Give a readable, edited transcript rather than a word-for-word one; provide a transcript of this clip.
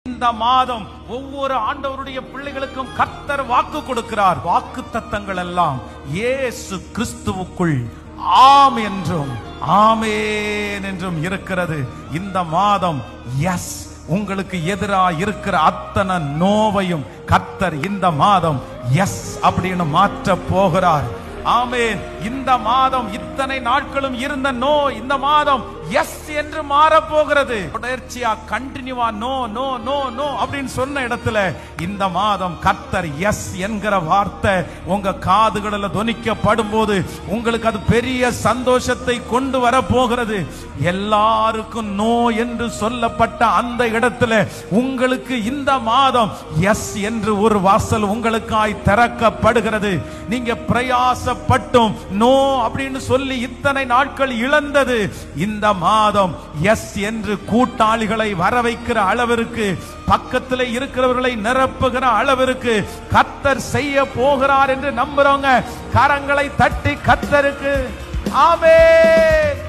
இந்த மாதம் ஒவ்வொரு ஆண்டவருடைய பிள்ளைகளுக்கும் கர்த்தர் வாக்கு கொடுக்கிறார். வாக்கு தத்தங்கள் எல்லாம் இயேசு கிறிஸ்துவுக்குள் ஆம் என்றும் ஆமென் என்றும் இருக்கிறது. இந்த மாதம் எஸ் உங்களுக்கு எதிராக இருக்கிற அத்தனை நோவையும் கர்த்தர் இந்த மாதம் எஸ் அப்படின்னு மாற்ற போகிறார். ஆமென். இந்த மாதம் இத்தனை நாட்களும் இருந்த நோ இந்த மாதம் எஸ் என்று மாற போகிறது. தொடர்ச்சியா கண்டினியூவா நோ நோ நோ நோ அப்படின்னு சொன்ன இடத்துல இந்த மாதம் கர்த்தர் எஸ் என்கிற வார்த்தை உங்க காதுகளில் தொனிக்கப்படும் போது உங்களுக்கு அது பெரிய சந்தோஷத்தை கொண்டு வர போகிறது. எல்லாருக்கும் நோ என்று சொல்லப்பட்ட அந்த இடத்துல உங்களுக்கு இந்த மாதம் எஸ் என்று ஒரு வாசல் உங்களுக்காய் திறக்கப்படுகிறது. நீங்க பிரயாசப்பட்டும் நோ அப்படின்னு சொல்லி இத்தனை நாட்கள் இழந்தது இந்த மாதம் எஸ் என்று கூட்டாளிகளை வர வைக்கிற அளவிற்கு, பக்கத்தில் இருக்கிறவர்களை நிரப்புகிற அளவிற்கு கர்த்தர் செய்ய போகிறார் என்று நம்புறவங்க கரங்களை தட்டி கர்த்தருக்கு ஆமென்.